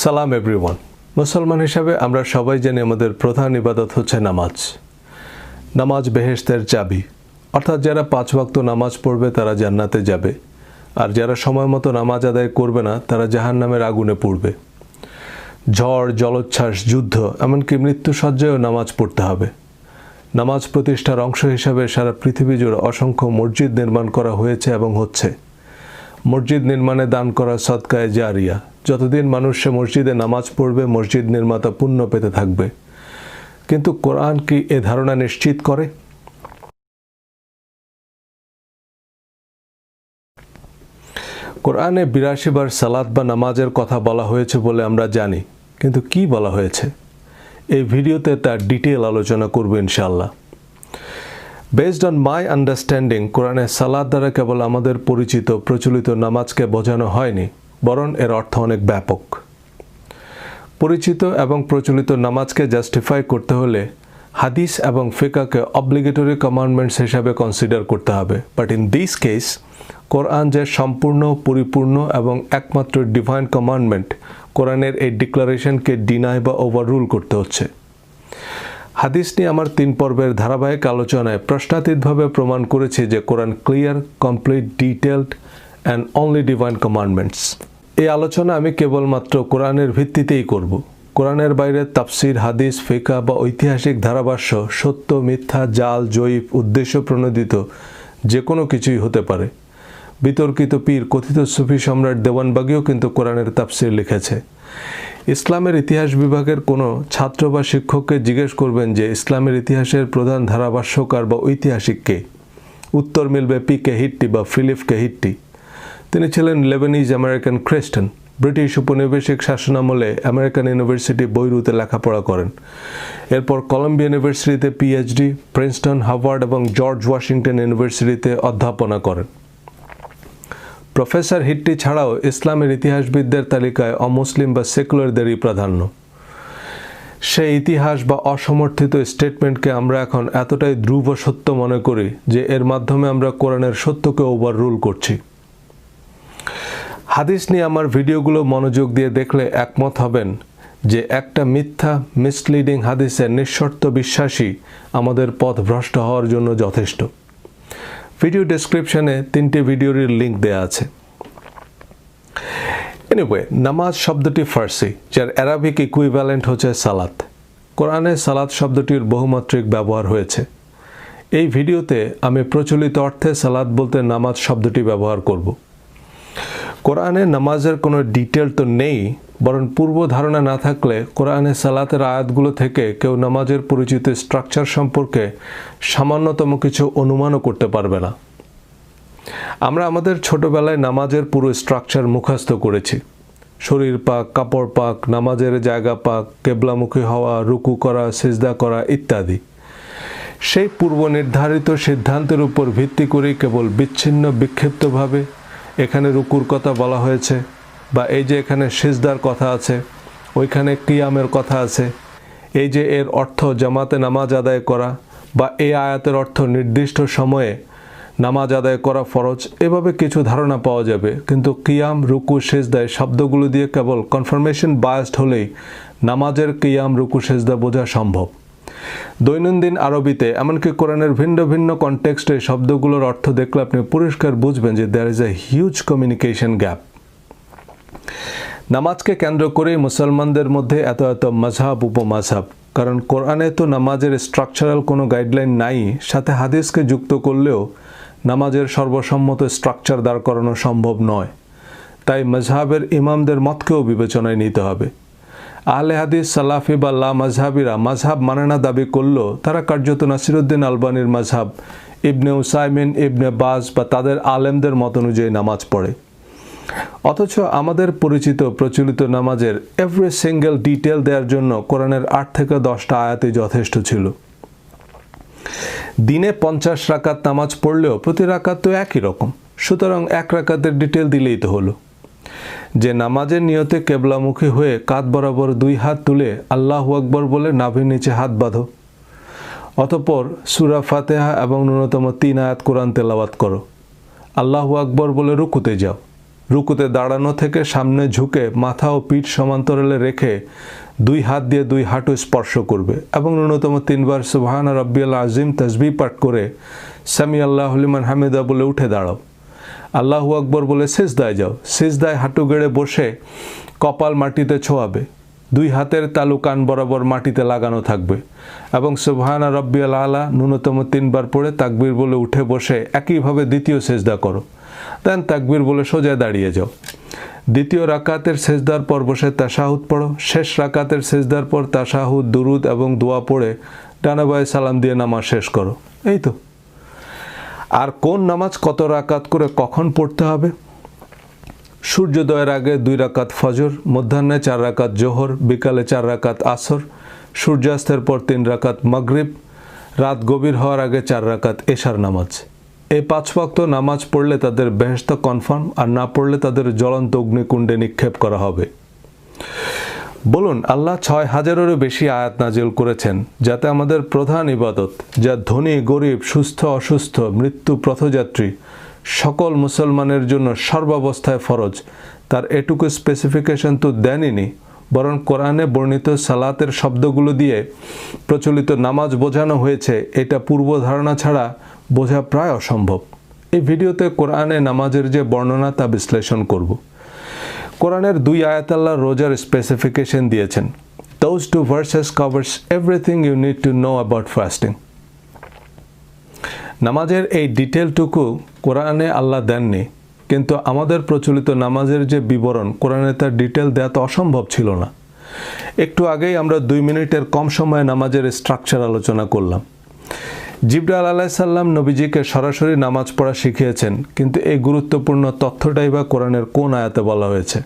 সালাম এভরিওয়ান। মুসলমান হিসাবে আমরা সবাই জানি আমাদের প্রধান ইবাদত হচ্ছে নামাজ। নামাজ বেহেশতের চাবি, অর্থাৎ যারা 5 ওয়াক্ত নামাজ পড়বে তারা জান্নাতে যাবে, আর যারা সময় মতো নামাজ আদায় করবে না তারা জাহান্নামের আগুনে পুড়বে। ঝড়, জলোচ্ছ্বাস, যুদ্ধ, এমনকি মৃত্যুসজ্জায়ও নামাজ পড়তে হবে। নামাজ প্রতিষ্ঠার অংশ হিসাবে সারা পৃথিবী জুড়ে অসংখ্য মসজিদ নির্মাণ করা হয়েছে এবং হচ্ছে। মসজিদ নির্মাণে দান করা সদকায়ে জারিয়া। যতদিন মানুষ সে মসজিদে নামাজ পড়বে, মসজিদ নির্মাতা পুণ্য পেতে থাকবে। কিন্তু কোরআন কি এ ধারণা নিশ্চিত করে? কোরআনে 82 বার সালাত বা নামাজের কথা বলা হয়েছে বলে আমরা জানি, কিন্তু কি বলা হয়েছে? এই ভিডিওতে তার ডিটেল আলোচনা করব ইনশাআল্লাহ। বেসড অন মাই আন্ডারস্ট্যান্ডিং, কোরআনে সালাত দ্বারা কেবল আমাদের পরিচিত প্রচলিত নামাজকে বোঝানো হয়নি, বরং এর অর্থ অনেক ব্যাপক। পরিচিত এবং প্রচলিত নামাজকে জাস্টিফাই করতে হলে হাদিস এবং ফিকাকে অব্লিগেটরি কমান্ডমেন্টস হিসাবে কনসিডার করতে হবে। বাট ইন দিস কেস, কোরআন যে সম্পূর্ণ, পরিপূর্ণ এবং একমাত্র ডিভাইন কমান্ডমেন্ট, কোরআনের এই ডিক্লারেশনকে ডিনাই বা ওভাররুল করতে হচ্ছে। হাদিস নিয়ে আমার 3 পর্বের ধারাবাহিক আলোচনায় প্রশ্নাতীতভাবে প্রমাণ করেছি যে Quran clear, complete, detailed and only divine commandments. এই আলোচনা আমি কেবলমাত্র কোরআনের ভিত্তিতেই করব। কোরআনের বাইরে তাফসির, হাদিস, ফিকা বা ঐতিহাসিক ধারাভাষ্য সত্য, মিথ্যা, জাল, জয়ীফ, উদ্দেশ্য প্রণোদিত যে কোনো কিছুই হতে পারে। বিতর্কিত পীর, কথিত সুফি সম্রাট দেওয়ানবাগীও কিন্তু কোরআনের তাফসির লিখেছে। ইসলামের ইতিহাস বিভাগের কোনো ছাত্র বা শিক্ষককে জিজ্ঞেস করবেন যে ইসলামের ইতিহাসের প্রধান ধারাভাষ্যকার বা ঐতিহাসিক কে? উত্তর মিলবে পি.কে. হিট্টি বা ফিলিপ.কে. হিট্টি। তিনি ছিলেন লেবানিজ আমেরিকান খ্রিস্টান। ব্রিটিশ উপনিবেশিক শাসনামলে আমেরিকান ইউনিভার্সিটি বৈরুতে লেখাপড়া করেন। এরপর কলম্বিয়া ইউনিভার্সিটিতে পিএইচডি, প্রিন্সটন, হার্ভার্ড এবং জর্জ ওয়াশিংটন ইউনিভার্সিটিতে অধ্যাপনা করেন। প্রফেসর হিট্টি ছাড়াও ইসলামের ইতিহাসবিদদের তালিকায় অমুসলিম বা সেকুলারদেরই প্রাধান্য। সেই ইতিহাস বা অসমর্থিত স্টেটমেন্টকে আমরা এখন এতটাই ধ্রুব সত্য মনে করি যে এর মাধ্যমে আমরা কোরআনের সত্যকে ওভাররুল করছি। হাদিস নিয়ে আমার ভিডিওগুলো মনোযোগ দিয়ে দেখলে একমত হবেন যে একটা মিথ্যা, মিসলিডিং হাদিসের নিঃশর্ত বিশ্বাসী আমাদের পথ ভ্রষ্ট হওয়ার জন্য যথেষ্ট। ভিডিও ডেসক্রিপশনে 3টি ভিডিওর লিঙ্ক দেয়া আছে। এনিওয়ে, নামাজ শব্দটি ফার্সি, যার অ্যারাবিক ইকুইভ্যালেন্ট হচ্ছে সালাত। কোরআনে সালাত শব্দটির বহুমাত্রিক ব্যবহার হয়েছে। এই ভিডিওতে আমি প্রচলিত অর্থে সালাত বলতে নামাজ শব্দটি ব্যবহার করব। কোরআনে নামাজের কোনো ডিটেল তো নেই, বরং পূর্ব ধারণা না থাকলে কোরআনে সালাতের আয়াতগুলো থেকে কেউ নামাজের পরিচিত স্ট্রাকচার সম্পর্কে সামান্যতম কিছু অনুমানও করতে পারবে না। আমরা আমাদের ছোটবেলায় নামাজের পুরো স্ট্রাকচার মুখস্থ করেছি। শরীর পাক, কাপড় পাক, নামাজের জায়গা পাক, কেবলামুখী হওয়া, রুকু করা, সিজদা করা ইত্যাদি। সেই পূর্ব নির্ধারিত সিদ্ধান্তের উপর ভিত্তি করেই কেবল বিচ্ছিন্ন বিক্ষিপ্তভাবে এখানে রুকুর কথা বলা হয়েছে, বা এই যে এখানে সিজদার কথা আছে, ওইখানে কিয়ামের কথা আছে, এই যে এর অর্থ জামাতে নামাজ আদায় করা, বা এই আয়াতের অর্থ নির্দিষ্ট সময়ে নামাজ আদায় করা ফরজ, এভাবে কিছু ধারণা পাওয়া যাবে। কিন্তু কিয়াম, রুকু, সিজদায় শব্দগুলো দিয়ে কেবল কনফার্মেশন বায়াসড হলেই নামাজের কিয়াম, রুকু, সিজদা বোঝা সম্ভব। দৈনন্দিন আরবিতে, এমনকি কোরআনের ভিন্ন ভিন্ন কনটেক্সটে শব্দগুলোর অর্থ দেখলে আপনি পরিষ্কার বুঝবেন যে there is a huge communication gap. নামাজকে কেন্দ্র করেই মুসলমানদের মধ্যে এত এত মাযহাব, উপমাযহাব। কারণ কোরআনে তো নামাজের স্ট্রাকচারাল কোনো গাইডলাইন নাই, সাথে হাদিসকে যুক্ত করলেও নামাজের সর্বসম্মত স্ট্রাকচার দাঁড় করানো সম্ভব নয়। তাই মাযহাবের ইমামদের মতকেও বিবেচনায় নিতে হবে। আহলে হাদিস, সালাফি বা লা মাযহাবিরা মাযহাব মানে না দাবি করলেও তারা কার্যত নাসিরউদ্দিন আলবানির মাযহাব, ইবনে উসাইমিন, ইবনে বাজ বা তাদের আলেমদের মত অনুযায়ী নামাজ পড়ে। অথচ আমাদের পরিচিত প্রচলিত নামাজের এভরি সিঙ্গেল ডিটেল দেওয়ার জন্য কোরআনের 8 থেকে 10টা আয়াতই যথেষ্ট ছিল। দিনে 50 রাকাত নামাজ পড়লেও প্রতি রাকাত তো একই রকম, সুতরাং 1 রাকাতের ডিটেল দিলেই তো হলো। যে নামাজের নিয়তে কেবলামুখী হয়ে কাঁধ বরাবর 2 হাত তুলে আল্লাহু আকবর বলে নাভির নিচে হাত বাঁধো, অতঃপর সূরা ফাতিহা এবং ন্যূনতম 3 আয়াত কোরআন তেলাওয়াত করো, আল্লাহু আকবর বলে রুকুতে যাও, রুকুতে দাঁড়ানো থেকে সামনে ঝুঁকে মাথা ও পিঠ সমান্তরালে রেখে 2 হাত দিয়ে 2 হাঁটু স্পর্শ করবে এবং ন্যূনতম 3 বার সুবহান রাব্বিয়াল আজিম তাসবিহ পাঠ করে সামি আল্লাহু লিমান হামিদা বলে উঠে দাঁড়াও। আল্লাহু আকবর বলে সিজদায় যাও। সিজদায় হাঁটু গেড়ে বসে কপাল মাটিতে ছোঁয়াবে। 2 হাতের তালু কান বরাবর মাটিতে লাগানো থাকবে এবং সুবহান রাব্বিয়াল আলা ন্যূনতম 3 বার পড়ে তাকবীর বলে উঠে বসে একইভাবে দ্বিতীয় সিজদা করো। দেন তাকবীর বলে সোজা দাঁড়িয়ে যাও। দ্বিতীয় রাকাতের সিজদার পর বসে তাশাহুদ পড়ো। শেষ রাকাতের সিজদার পর তাশাহুদ, দুরুদ এবং দোয়া পড়ে ডানা বাঁয়ে সালাম দিয়ে নামাজ শেষ করো। এই তো। আর কোন নামাজ কত রাকাত করে কখন পড়তে হবে? সূর্যোদয়ের আগে 2 রাকাত ফজর, মধ্যাহ্নে 4 রাকাত জোহর, বিকালে 4 রাকাত আসর, সূর্যাস্তের পর 3 রাকাত মাগরিব, রাত গভীর হওয়ার আগে 4 রাকাত এশার নামাজ। এই 5 ওয়াক্ত নামাজ পড়লে তাদের বেহেশত কনফার্ম, আর না পড়লে তাদের জ্বলন্ত অগ্নিকুণ্ডে নিক্ষেপ করা হবে। বলুন, আল্লাহ 6000-এরও বেশি আয়াত নাজিল করেছেন যাতে আমাদের প্রধান ইবাদত, যা ধনী গরিব, সুস্থ অসুস্থ, মৃত্যু পথযাত্রী সকল মুসলমানের জন্য সর্বাবস্থায় ফরজ, তার এটুকু স্পেসিফিকেশন তো দেনইনি, বরং কোরআনে বর্ণিত সালাতের শব্দগুলো দিয়ে প্রচলিত নামাজ বোঝানো হয়েছে, এটা পূর্ব ধারণা ছাড়া বোঝা প্রায় অসম্ভব। এই ভিডিওতে কোরআনে নামাজের যে বর্ণনা তা বিশ্লেষণ করব। কোরআনের 2 আয়াত আল্লাহ রোজার স্পেসিফিকেশন দিয়েছেন। Those 2 verses covers everything you need to know about fasting. নামাজের এই ডিটেলটুকু কোরআনে আল্লাহ দেননি, কিন্তু আমাদের প্রচলিত নামাজের যে বিবরণ, কোরআনে তার ডিটেল দেওয়া তো অসম্ভব ছিল না। একটু আগেই আমরা 2 মিনিটের কম সময়ে নামাজের স্ট্রাকচার আলোচনা করলাম। জিবরাইল আলাইহিস সালাম নবীজিকে সরাসরি নামাজ পড়া শিখিয়েছেন, কিন্তু এই গুরুত্বপূর্ণ তথ্যটাই বা কোরআনের কোন আয়াতে বলা হয়েছে?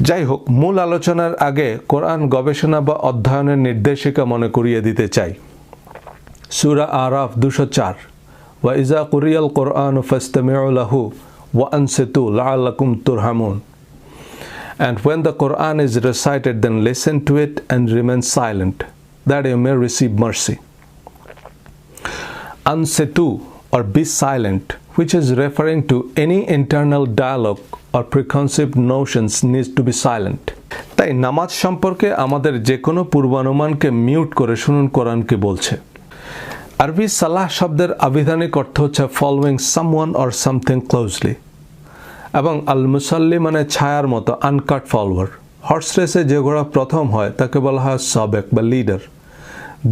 যাই হোক, মূল আলোচনার আগে কোরআন গবেষণা বা অধ্যয়নের নির্দেশিকা মনে করিয়ে দিতে চাই। সূরা আরাফ 204, ওয়া ইজা কুরিয়াল কোরআনু ফাসতামিউ লাহু ওয়া আনসিতু লাআল্লাকুম তুরহামুন। And when the Quran is recited, then listen to it and remain silent, that you may receive mercy. Ansitu, or be silent, which is referring to any internal dialogue or preconceived notions needs to be silent. তাই নামাজ সম্পর্কে আমাদের যে কোনো পূর্বানুমানকে mute করে শুনুন কোরআন কি বলছে। আরবি সালাহ শব্দের আবিধানিক অর্থ হচ্ছে following someone or something closely, এবং আল মুসাল্লি মানে ছায়ার মতো আনকাট ফলোয়ার। হর্স রেসে যে ঘোড়া প্রথম হয় তাকে বলা হয় সাবেক বা লিডার।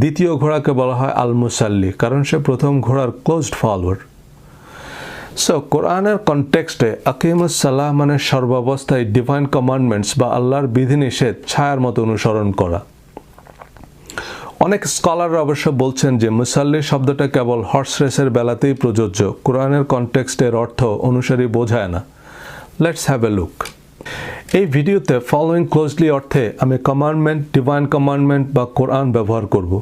দ্বিতীয় ঘোড়াকে বলা হয় আল মুসাল্লি, কারণ সে প্রথম ঘোড়ার ক্লোজড ফলোয়ার। সো কোরআনের কনটেক্সটে আকিমুস সালাহ মানে সর্বাবস্থায় ডিভাইন কমান্ডমেন্টস বা আল্লাহর বিধিনিষেধ ছায়ার মতো অনুসরণ করা। অনেক স্কলাররা অবশ্য বলছেন যে মুসাল্লি শব্দটা কেবল হর্স রেসের বেলাতেই প্রযোজ্য, কোরআনের কনটেক্সটের অর্থ অনুসারী বোঝায় না। Let's have a look. এই ভিডিওতে ফলোইং ক্লোজলি অর্থে আমি কমান্ডমেন্ট, ডিভাইন কমান্ডমেন্ট বা কোরআন ব্যবহার করব।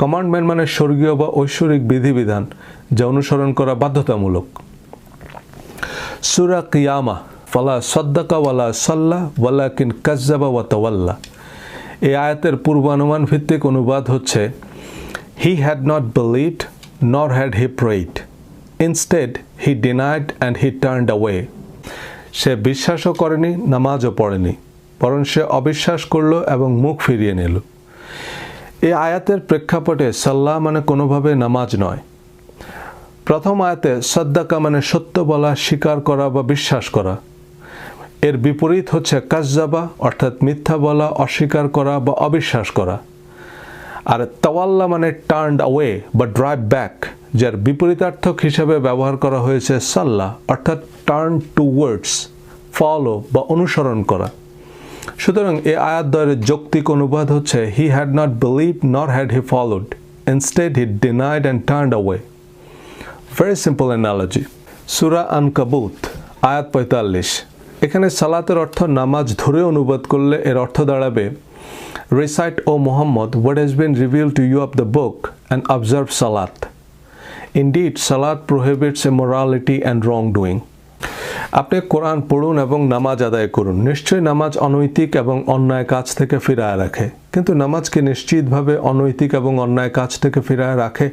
কমান্ডমেন্ট মানে স্বর্গীয় বা ঐশ্বরিক বিধিবিধান যা অনুসরণ করা বাধ্যতামূলক। সূরা কিয়ামা, ফালা সাদ্দাকা ওয়ালা সাল্লা ওয়ালাকিন কাজ্জাবা ওয়া তাওয়াল্লা। এই আয়াতের পূর্বানুমান ভিত্তিক অনুবাদ হচ্ছে, he had not believed nor had he prayed, instead he denied and he turned away. সে বিশ্বাসও করেনি, নামাজও পড়েনি, বরং সে অবিশ্বাস করল এবং মুখ ফিরিয়ে নিল। এই আয়াতের প্রেক্ষাপটে সাল্লাহ মানে কোনোভাবে নামাজ নয়। প্রথম আয়াতে সাদ্দাকা মানে সত্য বলা, স্বীকার করা বা বিশ্বাস করা। এর বিপরীত হচ্ছে কাজ্জাবা, অর্থাৎ মিথ্যা বলা, অস্বীকার করা বা অবিশ্বাস করা। আর তাওয়াল্লা মানে টার্নড অ্যাওয়ে বা ড্রাইভ ব্যাক, যার বিপরীতার্থক হিসেবে ব্যবহার করা হয়েছে সাল্লাহ, অর্থাৎ টার্ন টুওয়ার্ডস, ফলো বা অনুসরণ করা। সুতরাং এই আয়াতদ্বয়ের যৌক্তিক অনুবাদ হচ্ছে, he had not believed nor had he followed, instead he denied and turned away. Very simple analogy. সূরা আনকাবুত আয়াত 45। এখানে সালাতের অর্থ নামাজ ধরে অনুবাদ করলে এর অর্থ দাঁড়াবে, recite O Muhammad what has been revealed to you of the book and observe salat. Indeed, salat prohibits immorality and wrongdoing. আপনি কোরআন পড়ুন এবং নামাজ আদায় করুন। নিশ্চয়ই নামাজ অনৈতিক এবং অন্যায় কাজ থেকে ফিরায় রাখে। কিন্তু নামাজ কি নিশ্চিতভাবে অনৈতিক এবং অন্যায় কাজ থেকে ফিরায় রাখে?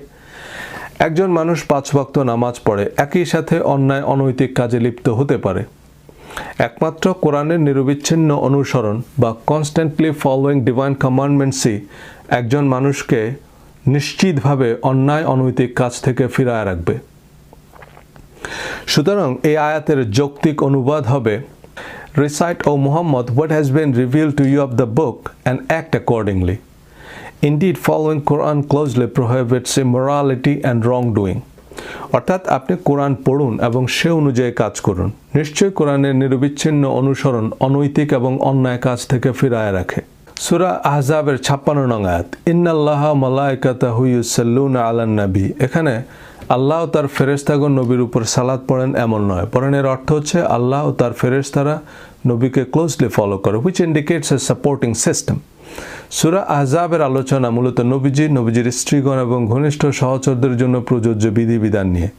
একজন মানুষ 5 ওয়াক্ত নামাজ পড়ে, একই সাথে অন্যায় অনৈতিক কাজে লিপ্ত হতে পারে। একমাত্র কোরআনের নিরবিচ্ছিন্ন অনুসরণ বা কনস্ট্যান্টলি ফলোয়িং ডিভাইন কমান্ডমেন্টসই একজন মানুষকে নিশ্চিতভাবে অন্যায় অনৈতিক কাজ থেকে ফিরায় রাখবে। সুতরাং এই আয়াতের যৌক্তিক অনুবাদ হবে, Recite, O Muhammad, what has been revealed to you of the book and act accordingly. Indeed, following Quran closely prohibits immorality and wrongdoing. অর্থাৎ আপনি কোরআন পড়ুন এবং সে অনুযায়ী কাজ করুন। নিশ্চয়ই কোরআনের নিরবিচ্ছিন্ন অনুসরণ অনৈতিক এবং অন্যায় কাজ থেকে ফিরায় রাখে। সূরা আহজাবের 56 নং আয়াত, ইন্নাল্লাহা মালাইকাতাহু ইউসাল্লুনা আলান নবী। এখানে আল্লাহ ও তার ফেরেশতাগণ নবীর উপর সালাত পড়েন এমন নয়, বরং এর অর্থ হচ্ছে আল্লাহ ও তার ফেরেশতারা নবীকে ক্লোজলি ফলো করে, which indicates a supporting system. সূরা আহজাবের আলোচনা মূলত নবীজির স্ত্রীগণ এবং ঘনিষ্ঠ সহচরদের জন্য প্রযোজ্য বিধিবিধান নিয়ে।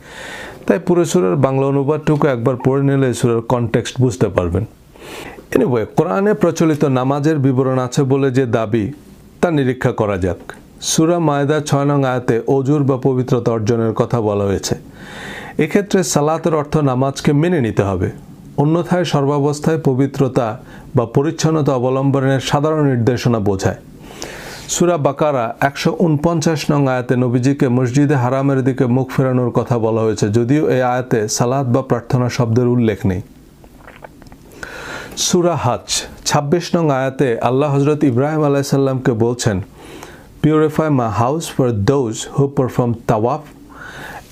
তাই পুরো সূরার বাংলা অনুবাদটুকু একবার পড়ে নিলে সূরার কনটেক্সট বুঝতে পারবেন। এনিওয়ে, কোরআনে প্রচলিত নামাজের বিবরণ আছে বলে যে দাবি, তা নিরীক্ষা করা যাক। সূরা মায়দা 6 নং আয়াতে অজুর বা পবিত্রতা অর্জনের কথা বলা হয়েছে। এক্ষেত্রে সালাতের অর্থ নামাজকে মেনে নিতে হবে, অন্যথায় সর্বাবস্থায় পবিত্রতা বা পরিচ্ছন্নতা অবলম্বনের সাধারণ নির্দেশনা বোঝায়। সূরা বাকারা 149 নং আয়াতে নবীজিকে মসজিদে হারামের দিকে মুখ ফেরানোর কথা বলা হয়েছে, যদিও এই আয়াতে সালাত বা প্রার্থনা শব্দের উল্লেখ নেই। সূরা হজ 26 নং আয়াতে আল্লাহ হযরত ইব্রাহিম আলাইহিস সালামকে বলছেন, Purify my house for those who perform tawaf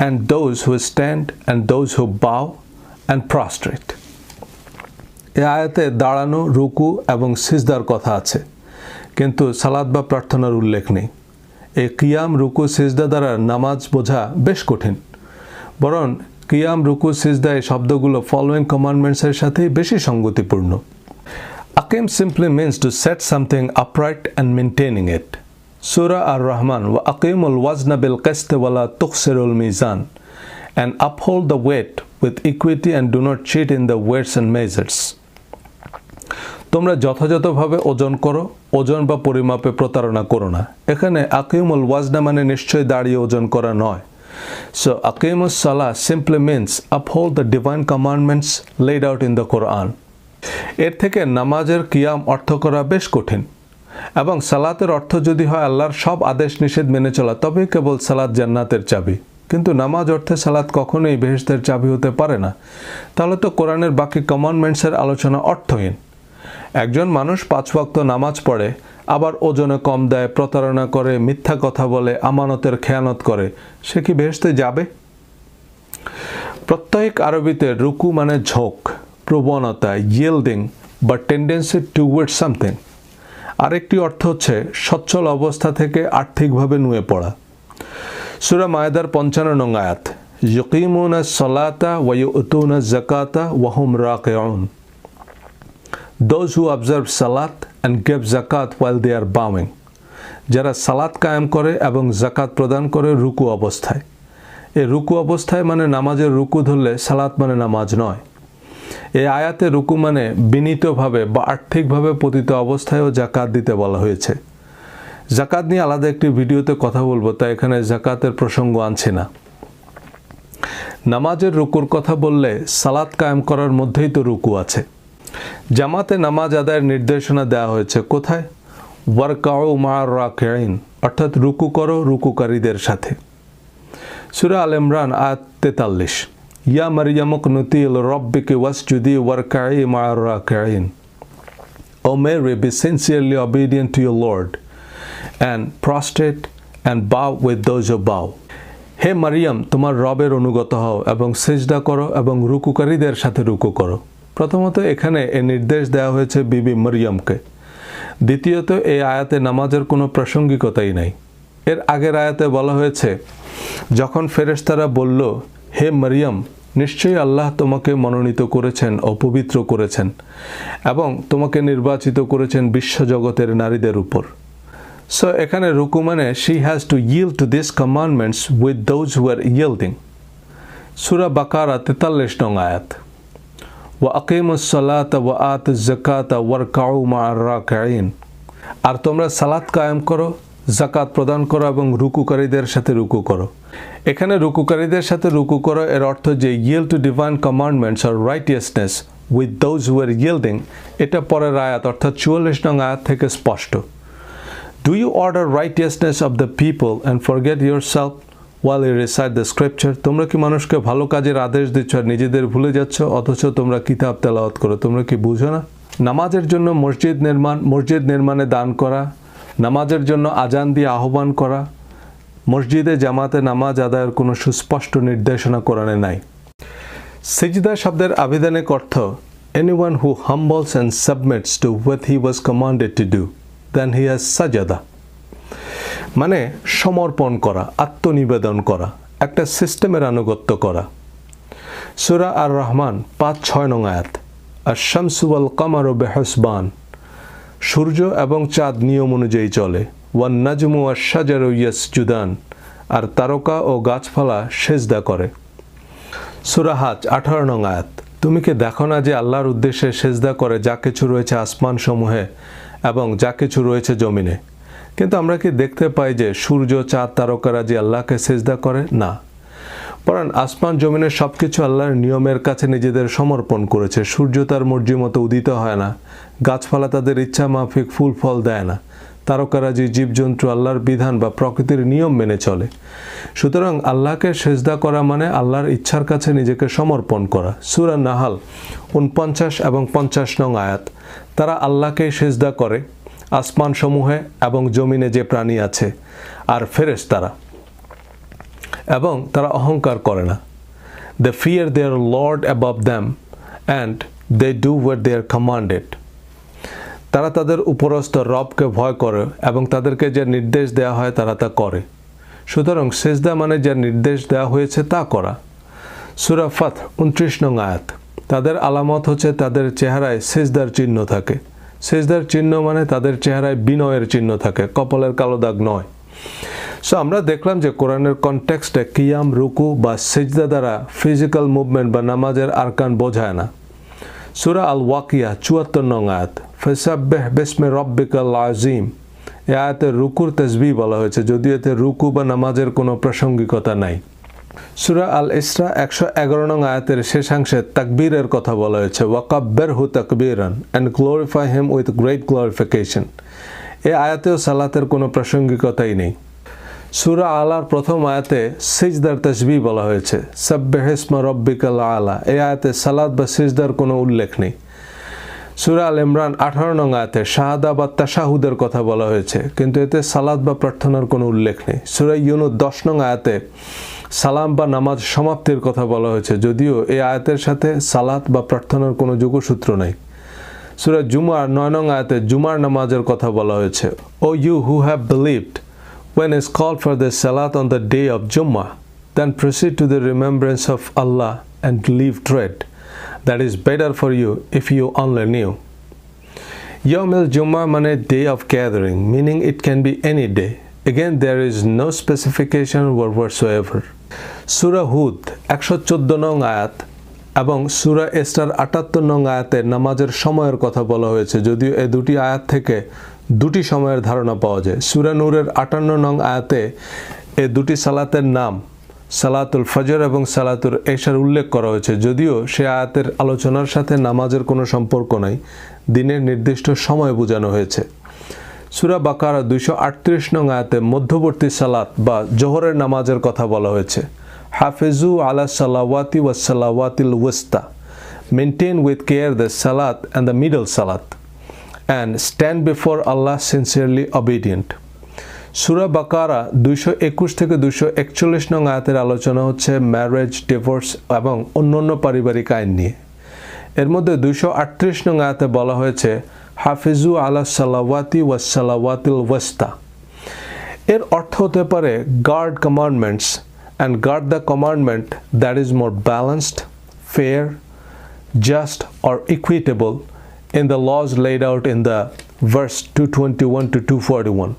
and those who stand and those who bow and prostrate. এই আয়াতে দাঁড়ানো, রুকু এবং সিজদার কথা আছে, কিন্তু সালাত বা প্রার্থনার উল্লেখ নেই। এই কিয়াম, রুকু, সিজদা দ্বারা নামাজ বোঝা বেশ কঠিন, বরং কিয়াম, রুকু, সিজদা এই শব্দগুলো ফলোয়িং কমান্ডমেন্টসের সাথেই বেশি সঙ্গতিপূর্ণ। আকিম simply means to set something upright and maintaining it. Surah Ar-Rahman, wa aqimul wazna bil qist wa la tukhsirul mizan, and uphold the weight with equity and do not cheat in the weights and measures. তোমরা যথাযথভাবে ওজন করো, ওজন বা পরিমাপে প্রতারণা করো না। এখানে আকিমুল ওয়াজনা মানে নিশ্চয়ই দাঁড়িয়ে ওজন করা নয়। So aqimus salah simply means uphold the divine commandments laid out in the Quran. এর থেকে নামাজের কিয়াম অর্থ করা বেশ কঠিন, এবং সালাতের অর্থ যদি হয় আল্লাহর সব আদেশ নিষেধ মেনে চলা, তবেই কেবল সালাত জান্নাতের চাবি। কিন্তু নামাজ অর্থে সালাত কখনোই বেহেশতের চাবি হতে পারে না। তাহলে তো কোরআনের বাকি কমান্ডমেন্টসের আলোচনা অর্থহীন। একজন মানুষ 5 ওয়াক্ত নামাজ পড়ে, আবার ওজনে কম দেয়, প্রতারণা করে, মিথ্যা কথা বলে, আমানতের খেয়ানত করে, সে কি বেহেশতে যাবে? প্রত্যহিক আরবিতে রুকু মানে ঝোঁক, প্রবণতা, yielding বা টেন্ডেন্সি টুয়ার্ডস সামথিং। আরেকটি অর্থ হচ্ছে সচ্ছল অবস্থা থেকে আর্থিকভাবে নুয়ে পড়া। সূরা মায়দার 55 নং আয়াত, ইউকিমুনা সলাতা ওয়া ইউতুনা যাকাতা ওয়া হুম রাকিউন। Those who observe salat and give zakat while they are bowing. যারা সালাত কায়েম করে এবং জাকাত প্রদান করে রুকু অবস্থায়। এই রুকু অবস্থায় মানে নামাজের রুকু ধরলে সালাত মানে নামাজ নয়। এই আয়াতে রুকু মানে বিনীতভাবে বা আর্থিকভাবে পতিত অবস্থায়ও জাকাত দিতে বলা হয়েছে। জাকাত নিয়ে আলাদা একটি ভিডিওতে কথা বলবো, তাই এখানে জাকাতের প্রসঙ্গ আনছি না। নামাজের রুকুর কথা বললে সালাত কায়েম করার মধ্যেই তো রুকু আছে। জামাতে নামাজ আদায়ের নির্দেশনা দেওয়া হয়েছে কোথায়? ওয়ারকাউ মা'আর রাকিঈন, অর্থাৎ রুকু করো রুকুকারীদের সাথে। সূরা আল ইমরান আয়াত 43, ইয়া মারইয়াম কুনুতি লিরাব্বিকি ওয়াসজুদি ওয়ারকাই মা'আর রাকিঈন। O Mary, be sincerely obedient to your Lord and prostrate and bow with those who bow. হে মারিয়াম, তোমার রবের অনুগত হও এবং সিজদা করো এবং রুকুকারীদের সাথে রুকু করো। প্রথমত এখানে এই নির্দেশ দেওয়া হয়েছে বিবি মরিয়মকে। দ্বিতীয়ত এই আয়াতে নামাজের কোনো প্রাসঙ্গিকতাই নাই। এর আগের আয়াতে বলা হয়েছে, যখন ফেরেশতারা বলল, হে মরিয়ম, নিশ্চয়ই আল্লাহ তোমাকে মনোনীত করেছেন ও পবিত্র করেছেন এবং তোমাকে নির্বাচিত করেছেন বিশ্বজগতের নারীদের উপর। সো এখানে রুকু মানে she has to yield to these commandments with those who are yielding. সূরা বাকারা 43 নং আয়াত, ওয়া আকিমুস সালাতা ওয়া আতুজ যাকাতা ওয়ারকাউ মা'আর রাকিঈন। আর তোমরা সালাত কায়েম করো, যাকাত প্রদান করো এবং রুকুকারীদের সাথে রুকু করো। এখানে রুকুকারীদের সাথে রুকু করো এর অর্থ যে yield to divine commandments or righteousness with those who are yielding, এটা পরের আয়াত অর্থাৎ 44 নং আয়াত থেকে স্পষ্ট। Do you order righteousness of the people and forget yourself while you recite the scripture? তোমরা কি মানুষকে ভালো কাজের আদেশ দিচ্ছ আর নিজেদের ভুলে যাচ্ছ, অথচ তোমরা কিতাব তেলাওয়াত করো? তোমরা কি বুঝো না? নামাজের জন্য মসজিদ নির্মাণে দান করা, নামাজের জন্য আজান দিয়ে আহ্বান করা, মসজিদে জামাতে নামাজ আদায়ের কোনো সুস্পষ্ট নির্দেশনা কোরআনে নাই। সিজদা শব্দের আবিধানিক অর্থ anyone who humbles and submits to what he was commanded to do, then he has sajada, মানে সমর্পণ করা, আত্মনিবেদন করা, একটা সিস্টেমের আনুগত্য করা। সূরা আর রহমান 5-6 নং আয়াত, আশ-শামসু ওয়াল কামারু বিহুসবান, সূর্য এবং চাঁদ নিয়ম অনুযায়ী চলে। ওয়ান নাজমু ওয়াশ-শাজারু ইয়াসজুদান, আর তারকা ও গাছপালা সেজদা করে। সূরা হাজ 18 নং আয়াত, তুমি কি দেখো না যে আল্লাহর উদ্দেশ্যে সেজদা করে যা কিছু রয়েছে আসমান সমূহে এবং যা কিছু রয়েছে জমিনে? কিন্তু আমরা কি দেখতে পাই যে সূর্য চাঁদ তারকারা যে আল্লাহকে সেজদা করে? না, বরং আসমান জমিনের সব কিছু আল্লাহর নিয়মের কাছে নিজেদের সমর্পণ করেছে। সূর্য তার মর্জি মতো উদিত হয় না, গাছপালা তাদের ইচ্ছা মাফিক ফুল ফল দেয় না, তারকারা যে জীবজন্তু আল্লাহর বিধান বা প্রকৃতির নিয়ম মেনে চলে। সুতরাং আল্লাহকে সেজদা করা মানে আল্লাহর ইচ্ছার কাছে নিজেকে সমর্পণ করা। সূরা নাহাল 49 এবং 50 নং আয়াত, তারা আল্লাহকে সেজদা করে, আসমান সমূহে এবং জমিনে যে প্রাণী আছে আর ফেরেশতারা, এবং তারা অহংকার করে না। They fear their Lord above them and they do what they are commanded. তারা তাদের উপরস্থ রবকে ভয় করে এবং তাদেরকে যে নির্দেশ দেওয়া হয় তারা তা করে। সুতরাং সেজদা মানে যে নির্দেশ দেওয়া হয়েছে তা করা। সূরা ফাত 29 নং আয়াত, তাদের আলামত হচ্ছে তাদের চেহারায় সেজদার চিহ্ন থাকে। সেজদার চিহ্ন মানে তাদের চেহারায় বিনয়ের চিহ্ন থাকে, কপালের কালো দাগ নয়। সো আমরা দেখলাম যে কোরআনের কনটেক্সটে কিয়াম, রুকু বা সেজদা দ্বারা ফিজিক্যাল মুভমেন্ট বা নামাজের আরকান বোঝায় না। সূরা আল ওয়াকিয়া 74 নং আয়াত, ফাসাব্বিহ বিসমি রাব্বিকাল আযীম, এই আয়াতে রুকুর তাসবিহ বলা হয়েছে, যদিও এতে রুকু বা নামাজের কোনো প্রাসঙ্গিকতা নাই। সূরা আল ইসরা 111 নং আয়াতের শেষাংশে তাকবীরের কথা বলা হয়েছে, ওয়াকাব্বিরহু তাকবীরান, and glorify him with great glorification। এই আয়াতেও সালাতের কোনো প্রাসঙ্গিকতাই নেই। সূরা আলার প্রথম আয়াতে সিজদার তাসবিহ বলা হয়েছে, সাব্বিহ ইসমা রাব্বিকাল আলা, এই আয়াতে সালাত বা সিজদার কোনো উল্লেখ নেই। সূরা আল ইমরান 18 নং আয়াতে শাহাদা বা তাশাহুদের কথা বলা হয়েছে, কিন্তু এতে সালাত বা প্রার্থনার কোনো উল্লেখ নেই। সূরা ইউনুস 10 নং আয়াতে সালাম বা নামাজ সমাপ্তির কথা বলা হয়েছে, যদিও এই আয়াতের সাথে সালাত বা প্রার্থনার কোনো যোগসূত্র নেই। সূরা জুমার 9 নং আয়াতে জুমার নামাজের কথা বলা হয়েছে, O you who have believed, when is called for the salat on the day of Jummah, then proceed to the remembrance of Allah and leave dread. That is better for you if you only knew. Yawm al-Jummah মানে day of gathering, meaning it can be any day. Again, there is no specification whatsoever. সূরা হুদ 114 নং আয়াত এবং সূরা ইসরার 78 নং আয়াতে নামাজের সময়ের কথা বলা হয়েছে, যদিও এই দুটি আয়াত থেকে দুটি সময়ের ধারণা পাওয়া যায়। সূরা নূরের 58 নং আয়াতে এই দুটি সালাতের নাম সালাতুল ফজর এবং সালাতুল ইশার উল্লেখ করা হয়েছে, যদিও সে আয়াতের আলোচনার সাথে নামাজের কোনো সম্পর্ক নাই, দিনের নির্দিষ্ট সময় বোঝানো হয়েছে। সূরা বাকারা 238 নং আয়াতে মধ্যবর্তী সালাত বা জোহরের নামাজের কথা বলা হয়েছে, হাফিজু আলা সালাওয়াতি ওয়াস সালাওয়াতিল ওয়াস্তা, মেইনটেইন উইথ কেয়ার দ্য সালাত অ্যান্ড দ্য মিডল সালাত, and stand before Allah sincerely obedient. সূরা বাকারা 221 থেকে 241 নং আয়াতের আলোচনা হচ্ছে ম্যারেজ, ডিভোর্স এবং অন্যান্য পারিবারিক আইন নিয়ে। এর মধ্যে 238 নং আয়াতে বলা হয়েছে হাফিজু আলা সালাওয়াতি ওয়াস সালাওয়াতিল ওয়াস্তা। এর অর্থ হতে পারে guard commandments and guard the commandment that is more balanced, fair, just or equitable in the laws laid out in the verse 221 to 241.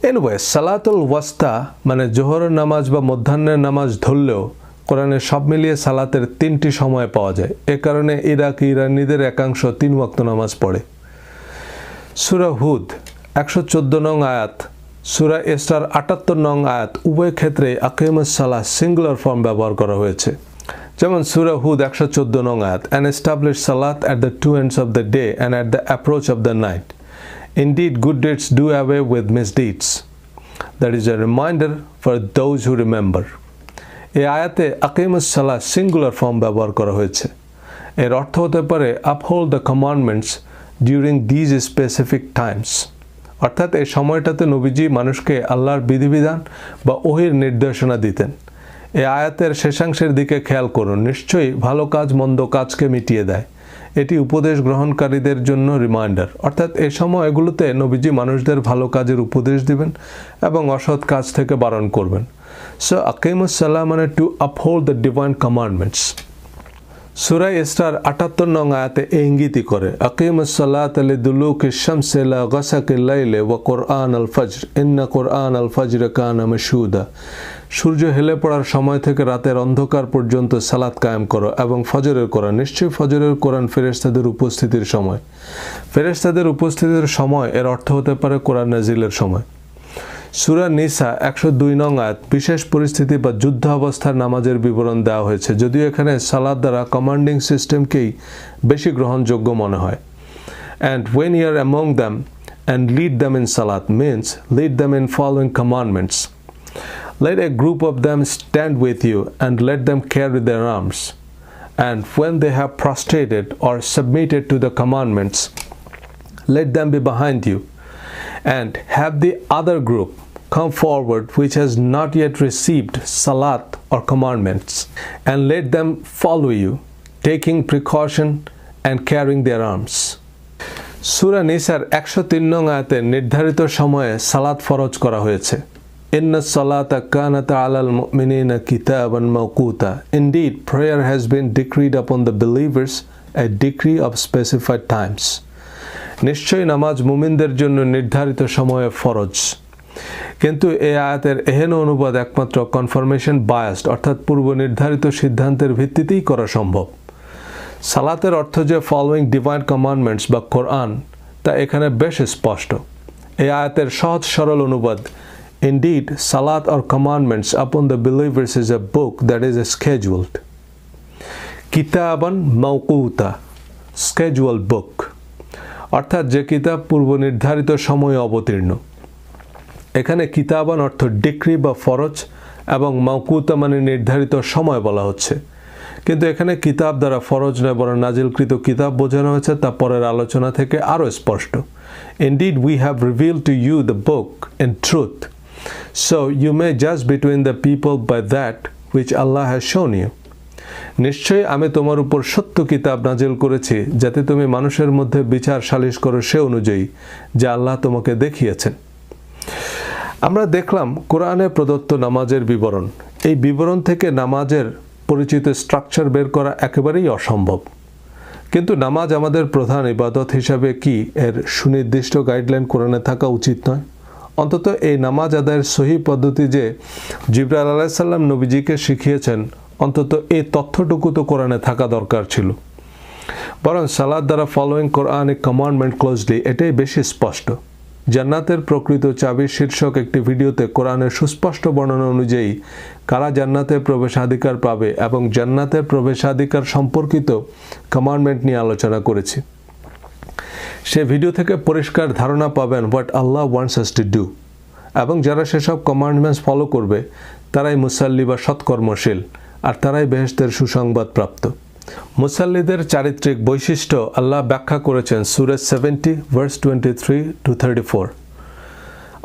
Anyway, সালাতুল ওয়াস্তা মানে জোহরের নামাজ বা মধ্যাহ্নের নামাজ ধরলেও কোরআনে সব মিলিয়ে সালাতের 3টি সময় পাওয়া যায়। এ কারণে ইরানীদের একাংশ 3 ওয়াক্ত নামাজ পড়ে। সূরা হুদ 114 নং আয়াত সূরা ইসরার 78 নং আয়াত উভয় ক্ষেত্রে আকিমুস সালাহ সিঙ্গুলার ফর্ম ব্যবহার করা হয়েছে। যেমন সূরা হুদ 114 নং আয়াত, and establish salat at the two ends of the day and at the approach of the night. Indeed, good deeds do away with misdeeds. That is a reminder for those who remember. এই আয়াতে আকিমুস সালাহ singular form ব্যবহার করা হয়েছে। এর অর্থ হতে পারে uphold the commandments during these specific times. অর্থাৎ এই সময়টাতে নবীজি মানুষকে আল্লাহর বিধিবিধান বা ওহীর নির্দেশনা দিতেন। এই আয়াতের শেষাংশের দিকে খেয়াল করুন, নিশ্চয়ই ভালো কাজ মন্দ কাজকে মিটিয়ে দেয়। এটি উপদেশ গ্রহণকারীদের জন্য রিমাইন্ডার, অর্থাৎ এই সময়গুলোতে নবীজি মানুষদের ভালো কাজের উপদেশ দিবেন এবং অসৎ কাজ থেকে বারণ করবেন। সো আকিমুস সালাহ মানে to uphold the divine commandments. সূরা ইসরার 78 নং আয়াতে ইঙ্গিতই করে আকিমুস সালাতা লিদুলুকি শামসি ইলা গাসাকিল লাইলি ওয়া কুরআন আল ফজর ইন্না কুরআন আল ফজর কানা মাশহুদা। সূর্য হেলে পড়ার সময় থেকে রাতের অন্ধকার পর্যন্ত সালাত কায়েম করো এবং ফজরের কোরআন, নিশ্চয়ই ফজরের কোরআন ফেরেশতাদের উপস্থিতির সময়। ফেরেশতাদের উপস্থিতির সময় এর অর্থ হতে পারে কোরআন নাজিলের সময়। সূরা নিসা 102 নং আয়াত বিশেষ পরিস্থিতি বা যুদ্ধ অবস্থার নামাজের বিবরণ দেওয়া হয়েছে, যদিও এখানে সালাত দ্বারা কমান্ডিং সিস্টেমকেই বেশি গ্রহণযোগ্য মনে হয়। And when you are among them and lead them in salat means lead them in following commandments. Let a group of them stand with you and let them carry their arms. And when they have prostrated or submitted to the commandments, let them be behind you. And have the other group come forward which has not yet received salat or commandments, and let them follow you, taking precaution and carrying their arms. সূরা নিসার 103 নং আয়াতে নির্ধারিত সময়ে সালাত ফরজ করা হয়েছে। ইন্নাস সালাতা কানাত আলাল মুমিনিনা কিতাবান মাওকুতা। Indeed, prayer has been decreed upon the believers a decree of specified times. নিশ্চয়ই নামাজ মুমিনদের জন্য নির্ধারিত সময়ে ফরজ। কিন্তু এই আয়াতের এহেন অনুবাদ একমাত্র কনফার্মেশন বায়াসড, অর্থাৎ পূর্ব নির্ধারিত সিদ্ধান্তের ভিত্তিতেই করা সম্ভব। সালাতের অর্থ যে ফলোয়িং ডিভাইন কমান্ডমেন্টস বা কোরআন, তা এখানে বেশ স্পষ্ট। এই আয়াতের সহজ সরল অনুবাদ, ইনডিড সালাত or commandments upon the believers is a book that is scheduled. কিতাবান মাওকুতা, স্কেজুয়াল বুক, অর্থাৎ যে কিতাব পূর্ব নির্ধারিত সময়ে অবতীর্ণ। এখানে কিতাবান অর্থ ডিক্রি বা ফরজ এবং মাওকুতা মানে নির্ধারিত সময় বলা হচ্ছে, কিন্তু এখানে কিতাব দ্বারা ফরজ নয় বরং নাজিলকৃত কিতাব বোঝানো হয়েছে, তা পরের আলোচনা থেকে আরও স্পষ্ট। Indeed, we have revealed to you the book in truth, so you may judge between the people by that which Allah has shown you. নিশ্চয়ই আমি তোমার উপর সত্য কিতাব নাজিল করেছি যাতে তুমি মানুষের মধ্যে বিচার সালিশ করো সে অনুযায়ী যা আল্লাহ তোমাকে দেখিয়েছেন। আমরা দেখলাম কোরআনে প্রদত্ত নামাজের বিবরণ। এই বিবরণ থেকে নামাজের পরিচিত স্ট্রাকচার বের করা একেবারেই অসম্ভব। কিন্তু নামাজ আমাদের প্রধান ইবাদত হিসাবে কি এর সুনির্দিষ্ট গাইডলাইন কোরআনে থাকা উচিত নয়? অন্তত এই নামাজ আদায়ের সহি পদ্ধতি যে জিবরাইল আলাইহিস সালাম নবীজিকে শিখিয়েছেন, অন্তত এই তথ্যটুকু তো কোরআনে থাকা দরকার ছিল। বরং সালাত দ্বারা ফলোয়িং কোরআনিক কমান্ডমেন্ট ক্লোজলি এটাই বেশি স্পষ্ট। জান্নাতের প্রকৃত চাবি শীর্ষক একটি ভিডিওতে কোরআনের সুস্পষ্ট বর্ণনা অনুযায়ী কারা জান্নাতের প্রবেশাধিকার পাবে এবং জান্নাতের প্রবেশাধিকার সম্পর্কিত কমান্ডমেন্ট নিয়ে আলোচনা করেছি। সে ভিডিও থেকে পরিষ্কার ধারণা পাবেন what Allah wants us to do, এবং যারা সেসব কমান্ডমেন্টস ফলো করবে তারাই মুসাল্লি বা সৎকর্মশীল, আর তারাই বেহেশতের সুসংবাদ প্রাপ্ত। মুসাল্লিদের চারিত্রিক বৈশিষ্ট্য আল্লাহ ব্যাখ্যা করেছেন সূরা 70 ভার্স 23-34।